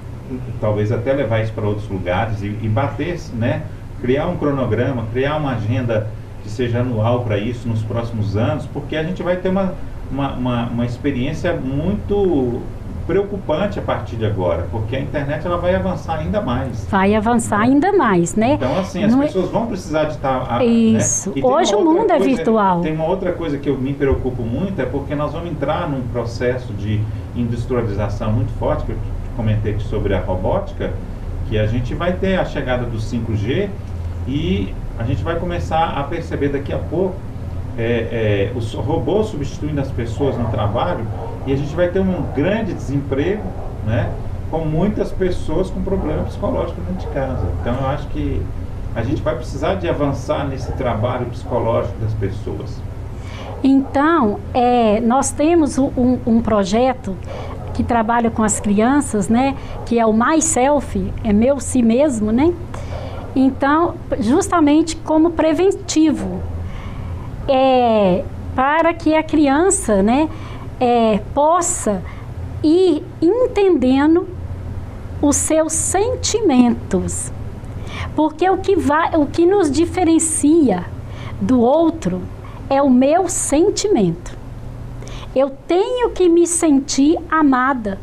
talvez até levar isso para outros lugares e bater, né, criar um cronograma, criar uma agenda que seja anual para isso nos próximos anos, porque a gente vai ter uma experiência muito preocupante a partir de agora, porque a internet ela vai avançar ainda mais. Vai avançar ainda mais, né? Então, assim, as pessoas vão precisar de estar... Isso. Né? Hoje o mundo é virtual. Tem uma outra coisa que eu me preocupo muito, é porque nós vamos entrar num processo de industrialização muito forte, que eu comentei aqui sobre a robótica, que a gente vai ter a chegada do 5G e a gente vai começar a perceber daqui a pouco os robôs substituindo as pessoas no trabalho, e a gente vai ter um grande desemprego, né, com muitas pessoas com problema psicológico dentro de casa. Então eu acho que a gente vai precisar de avançar nesse trabalho psicológico das pessoas. Então, nós temos um projeto que trabalha com as crianças, né, que é o MySelf, é meu si mesmo, né? Então, justamente como preventivo, para que a criança, né, possa ir entendendo os seus sentimentos, porque o que nos diferencia do outro é o meu sentimento. Eu tenho que me sentir amada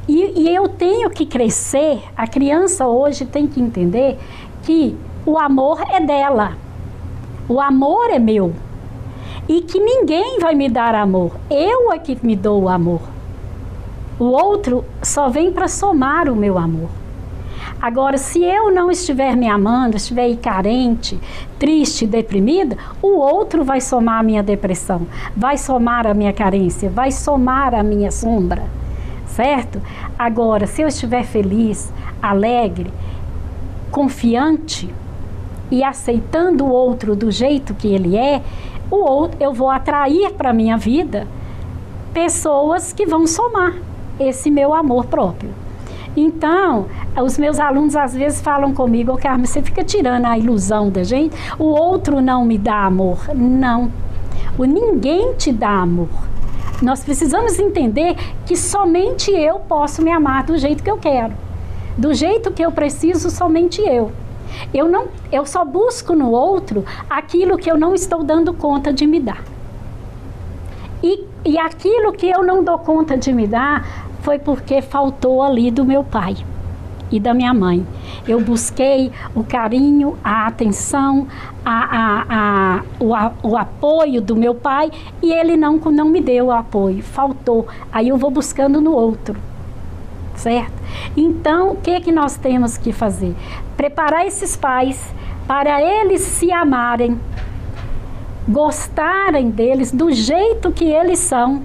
e eu tenho que crescer. A criança hoje tem que entender que o amor é dela, o amor é meu e que ninguém vai me dar amor, eu é que me dou o amor. O outro só vem para somar o meu amor. Agora, se eu não estiver me amando, estiver aí carente, triste, deprimida, o outro vai somar a minha depressão, vai somar a minha carência, vai somar a minha sombra, certo? Agora, se eu estiver feliz, alegre, confiante e aceitando o outro do jeito que ele é, o outro, eu vou atrair para a minha vida pessoas que vão somar esse meu amor próprio. Então, os meus alunos às vezes falam comigo: Carmen, você fica tirando a ilusão da gente, o outro não me dá amor. Não, ninguém te dá amor. Nós precisamos entender que somente eu posso me amar do jeito que eu quero, do jeito que eu preciso, somente eu. Eu só busco no outro aquilo que eu não estou dando conta de me dar. E aquilo que eu não dou conta de me dar foi porque faltou ali do meu pai e da minha mãe. Eu busquei o carinho, a atenção, o apoio do meu pai e ele não me deu o apoio, faltou. Aí eu vou buscando no outro, certo? Então, o que nós temos que fazer? Preparar esses pais para eles se amarem, gostarem deles do jeito que eles são.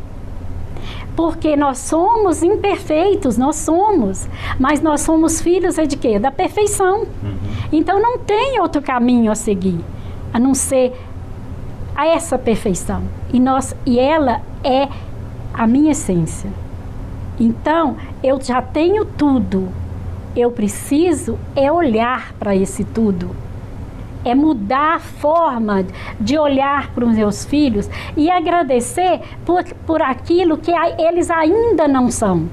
Porque nós somos imperfeitos, mas nós somos filhos de quê? Da perfeição. Então não tem outro caminho a seguir, a não ser a essa perfeição. E ela é a minha essência. Então, eu já tenho tudo. Eu preciso olhar para esse tudo. É mudar a forma de olhar para os meus filhos e agradecer por aquilo que eles ainda não são.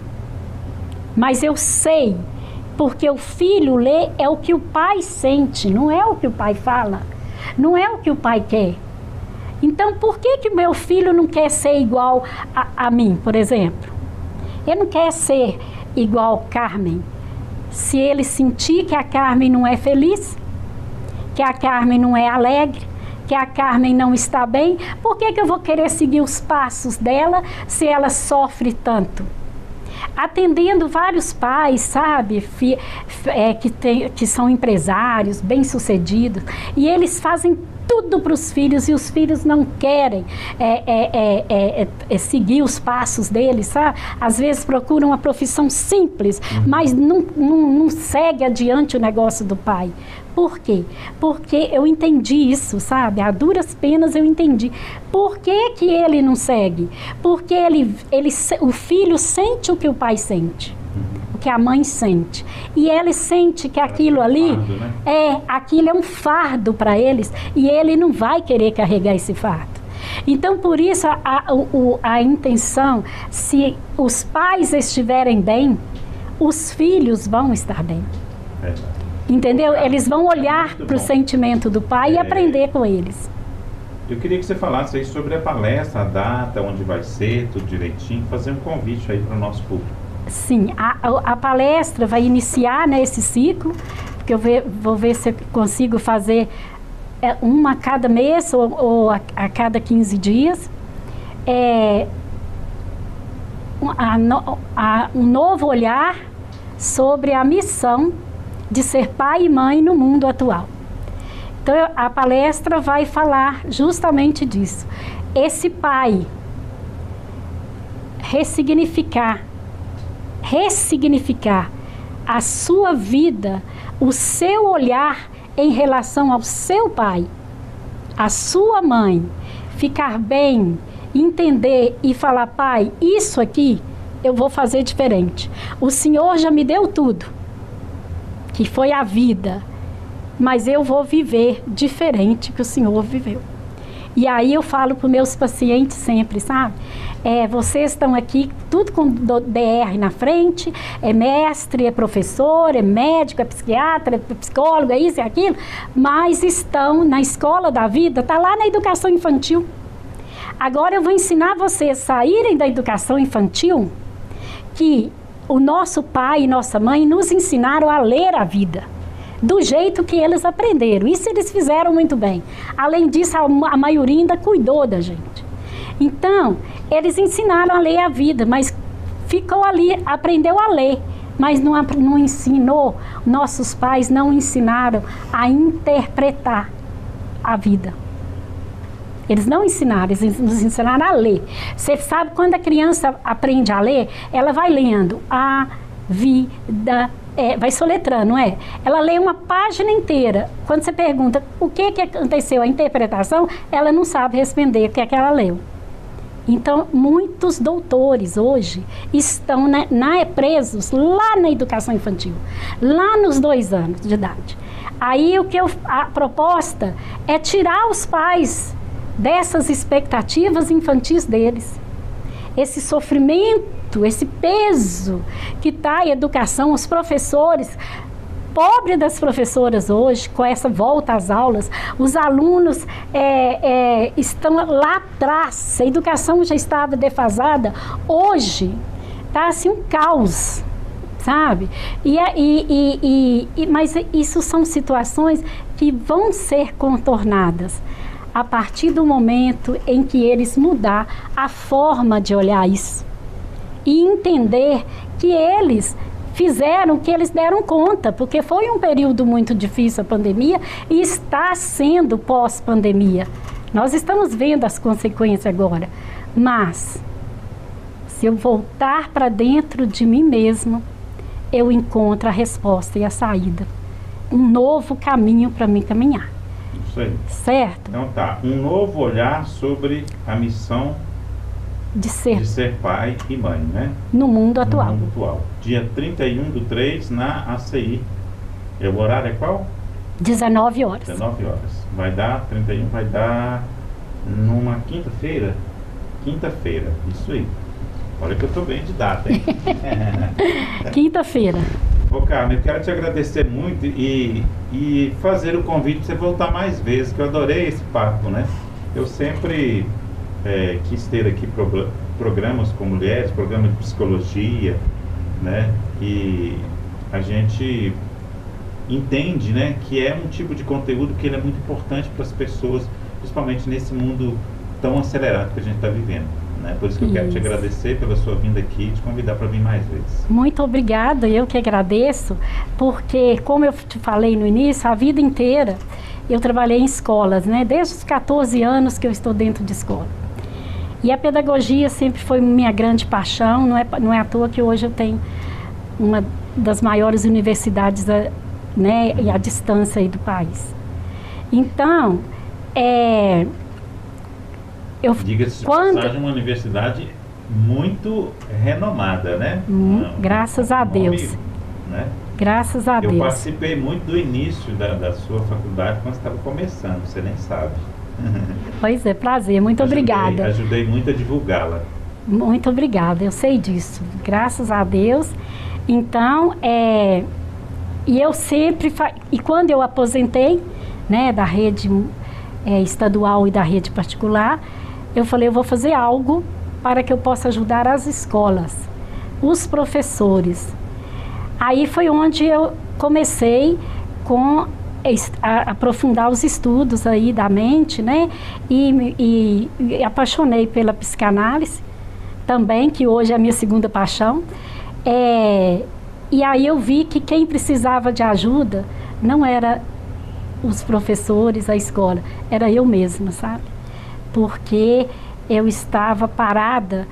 Mas eu sei, porque o filho lê é o que o pai sente, não é o que o pai fala, não é o que o pai quer. Então, por que o meu filho não quer ser igual a mim, por exemplo? Ele não quer ser igual a Carmen. Se ele sentir que a Carmen não é feliz, que a Carmen não é alegre, que a Carmen não está bem, por que eu vou querer seguir os passos dela se ela sofre tanto? Atendendo vários pais, sabe, que são empresários, bem-sucedidos, e eles fazem tudo para os filhos e os filhos não querem seguir os passos deles, sabe? Às vezes procuram uma profissão simples, mas não segue adiante o negócio do pai. Por quê? Porque eu entendi isso, sabe? A duras penas eu entendi. Por que ele não segue? Porque o filho sente o que o pai sente, o que a mãe sente. E ele sente que aquilo ali, aquilo é um fardo para eles, e ele não vai querer carregar esse fardo. Então, por isso, a intenção, se os pais estiverem bem, os filhos vão estar bem. Entendeu? Eles vão olhar para o sentimento do pai e aprender com eles. Eu queria que você falasse aí sobre a palestra, a data, onde vai ser, tudo direitinho, fazer um convite aí para o nosso público. Sim, a palestra vai iniciar, né, esse ciclo, porque eu vou ver se eu consigo fazer uma a cada mês ou a cada 15 dias. Um novo olhar sobre a missão de ser pai e mãe no mundo atual. Então, a palestra vai falar justamente disso. Esse pai ressignificar a sua vida, o seu olhar em relação ao seu pai, a sua mãe, ficar bem, entender e falar: pai, isso aqui eu vou fazer diferente. O Senhor já me deu tudo, que foi a vida, mas eu vou viver diferente que o Senhor viveu. E aí eu falo para os meus pacientes sempre, sabe? Vocês estão aqui, tudo com DR na frente, é mestre, é professor, é médico, é psiquiatra, é psicólogo, é isso e aquilo, mas estão na escola da vida, está lá na educação infantil. Agora eu vou ensinar vocês a saírem da educação infantil, que o nosso pai e nossa mãe nos ensinaram a ler a vida, do jeito que eles aprenderam. Isso eles fizeram muito bem. Além disso, a maioria ainda cuidou da gente. Então, eles ensinaram a ler a vida, mas ficou ali, aprendeu a ler, mas não ensinou, nossos pais não ensinaram a interpretar a vida. Eles não ensinaram, eles nos ensinaram a ler. Você sabe, quando a criança aprende a ler, ela vai lendo a vida, vai soletrando, não é? Ela lê uma página inteira. Quando você pergunta o que aconteceu, a interpretação, ela não sabe responder o que é que ela leu. Então, muitos doutores hoje estão presos lá na educação infantil, lá nos 2 anos de idade. Aí a proposta é tirar os pais dessas expectativas infantis deles. Esse sofrimento, esse peso que está a educação, os professores, pobre das professoras hoje, com essa volta às aulas, os alunos estão lá atrás, a educação já estava defasada, hoje está assim um caos, sabe? Mas isso são situações que vão ser contornadas a partir do momento em que eles mudar a forma de olhar isso e entender que eles fizeram o que eles deram conta, porque foi um período muito difícil a pandemia e está sendo pós-pandemia. Nós estamos vendo as consequências agora, mas se eu voltar para dentro de mim mesmo, eu encontro a resposta e a saída, um novo caminho para mim caminhar. Isso aí. Certo? Então tá, um novo olhar sobre a missão de ser pai e mãe, né? No mundo atual. No mundo atual. Dia 31/3 na ACI. O horário é qual? 19 horas. 19 horas. Vai dar, 31 vai dar numa quinta-feira? Quinta-feira, isso aí. Olha que eu tô bem de data, hein? Quinta-feira. Ô Carmen, eu quero te agradecer muito e fazer o convite para você voltar mais vezes, que eu adorei esse papo, né? Eu sempre quis ter aqui programas com mulheres, programas de psicologia, né? E a gente entende, né, que é um tipo de conteúdo que ele é muito importante para as pessoas principalmente nesse mundo tão acelerado que a gente está vivendo. Né? Por isso que eu quero te agradecer pela sua vinda aqui e te convidar para vir mais vezes. Muito obrigada, eu que agradeço, porque, como eu te falei no início, a vida inteira eu trabalhei em escolas, né? Desde os 14 anos que eu estou dentro de escola. E a pedagogia sempre foi minha grande paixão, não é à toa que hoje eu tenho uma das maiores universidades, né, e à distância aí do país. Então, diga-se de passagem, uma universidade muito renomada, né? Graças a Deus. Né? Graças a Deus. Eu participei muito do início da sua faculdade quando estava começando, você nem sabe. Pois é, prazer, muito obrigada. Ajudei muito a divulgá-la. Muito obrigada, eu sei disso, graças a Deus. Então, e eu sempre, e quando eu aposentei, né, da rede estadual e da rede particular, eu falei, eu vou fazer algo para que eu possa ajudar as escolas, os professores. Aí foi onde eu comecei a aprofundar os estudos aí da mente, né? E apaixonei pela psicanálise também, que hoje é a minha segunda paixão. E aí eu vi que quem precisava de ajuda não era os professores, a escola, era eu mesma, sabe? Porque eu estava parada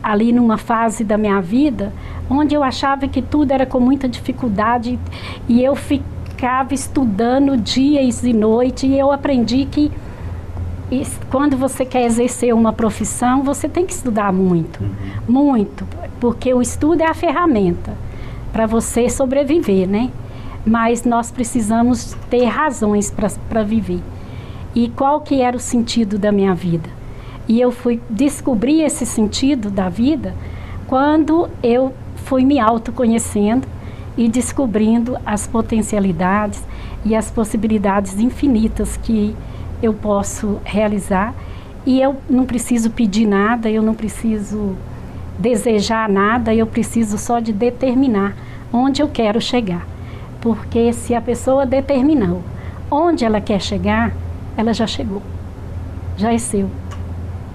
ali numa fase da minha vida onde eu achava que tudo era com muita dificuldade e eu ficava estudando dias e noites, e eu aprendi que quando você quer exercer uma profissão, você tem que estudar muito, muito, porque o estudo é a ferramenta para você sobreviver, né? Mas nós precisamos ter razões para viver. E qual que era o sentido da minha vida? E eu fui descobrir esse sentido da vida quando eu fui me autoconhecendo e descobrindo as potencialidades e as possibilidades infinitas que eu posso realizar. E eu não preciso pedir nada, eu não preciso desejar nada, eu preciso só de determinar onde eu quero chegar. Porque se a pessoa determinou onde ela quer chegar, ela já chegou, já é seu.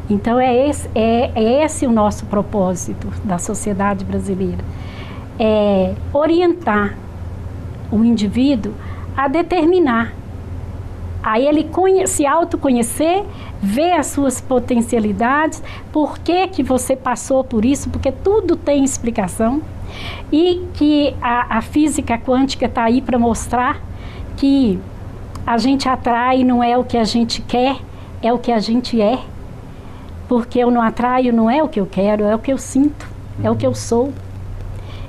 Então é esse o nosso propósito da sociedade brasileira, é orientar o indivíduo a determinar, a ele se autoconhecer, ver as suas potencialidades, por que você passou por isso, porque tudo tem explicação, e que a física quântica está aí para mostrar que a gente atrai, não é o que a gente quer, é o que a gente é. Porque eu não atraio, não é o que eu quero, é o que eu sinto, é o que eu sou.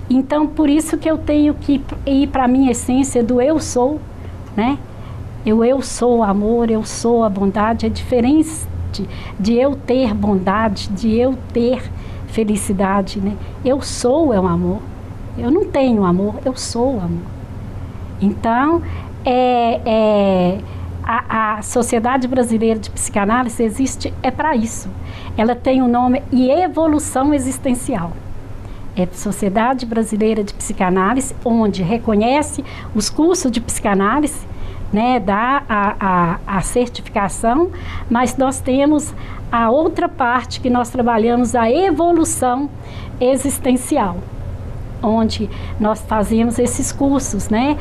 Então, por isso que eu tenho que ir para a minha essência do eu sou, né? Eu sou amor, eu sou a bondade. É diferente de eu ter bondade, de eu ter felicidade, né? Eu sou é o amor. Eu não tenho amor, eu sou o amor. Então, a Sociedade Brasileira de Psicanálise existe para isso. Ela tem o nome e evolução existencial. É Sociedade Brasileira de Psicanálise, onde reconhece os cursos de psicanálise, né, dá a certificação, mas nós temos a outra parte que nós trabalhamos, a evolução existencial, onde nós fazemos esses cursos, né,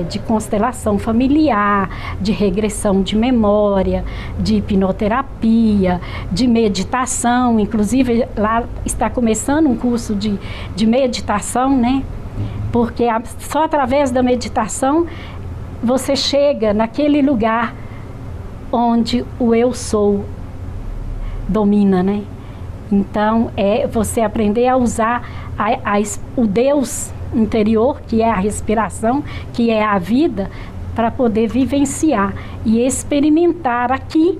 de constelação familiar, de regressão de memória, de hipnoterapia, de meditação. Inclusive lá está começando um curso de meditação, né, porque só através da meditação você chega naquele lugar onde o eu sou domina, né? Então, você aprender a usar o Deus interior, que é a respiração, que é a vida, para poder vivenciar e experimentar aqui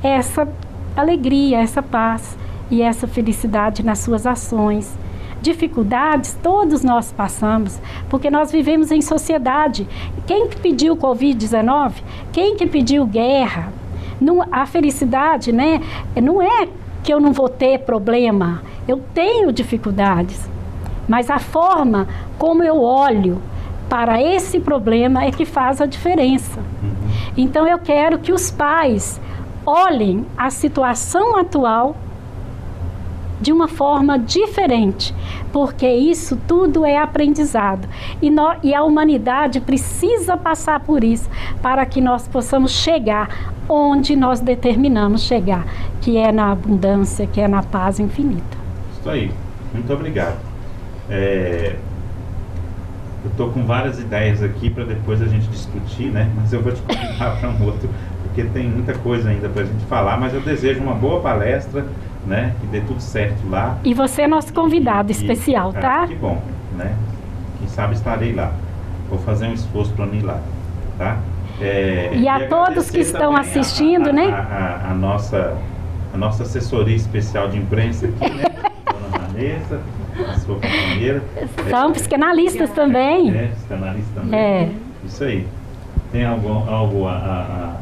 essa alegria, essa paz e essa felicidade nas suas ações. Dificuldades todos nós passamos, porque nós vivemos em sociedade. Quem que pediu Covid-19? Quem que pediu guerra? A felicidade, né? Não é que eu não vou ter problema, eu tenho dificuldades, mas a forma como eu olho para esse problema é que faz a diferença. Então eu quero que os pais olhem a situação atual de uma forma diferente, porque isso tudo é aprendizado e a humanidade precisa passar por isso para que nós possamos chegar onde nós determinamos chegar, que é na abundância, que é na paz infinita. Isso aí, muito obrigado. Eu estou com várias ideias aqui para depois a gente discutir, né? Mas eu vou te convidar para um outro, porque tem muita coisa ainda para a gente falar, mas eu desejo uma boa palestra, né? Que dê tudo certo lá. E você é nosso convidado especial, tá? Que bom, né? Quem sabe estarei lá. Vou fazer um esforço para ir lá, tá? E a todos que estão assistindo, né? A nossa assessoria especial de imprensa aqui, né? Dona Vanessa, a sua companheira. São psicanalistas também. Psicanalistas também. Isso aí. Tem algo a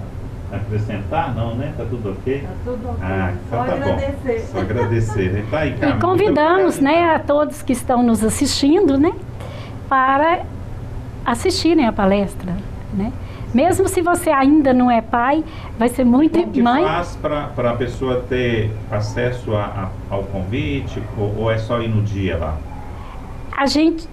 acrescentar? Não, né? Tá tudo ok? Tá tudo ok. Então Só tá agradecer. bom. Só agradecer, né? Tá aí, Carmen. E convidamos, né, a todos que estão nos assistindo, né, para assistirem a palestra, né? Mesmo se você ainda não é pai, vai ser muito Como que mãe. faz para a pessoa ter acesso ao convite ou é só ir no dia lá? A gente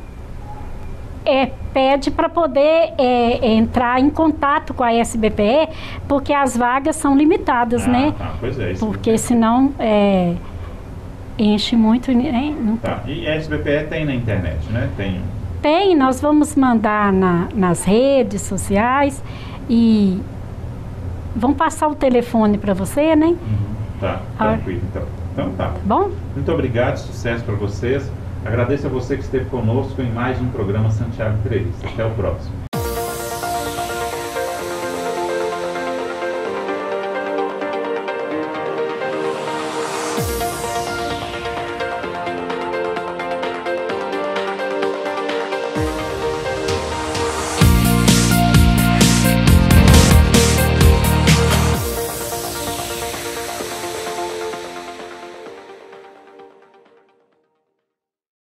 pede para poder entrar em contato com a SBPE, porque as vagas são limitadas, né? Tá, pois é. Isso porque senão enche muito, né? Não tá. E a SBPE tem na internet, né? Tem, nós vamos mandar nas redes sociais e vão passar o telefone para você, né? Tá, tranquilo. Então tá. Bom? Muito obrigado, sucesso para vocês. Agradeço a você que esteve conosco em mais um programa Santiago Entrevista. Até o próximo.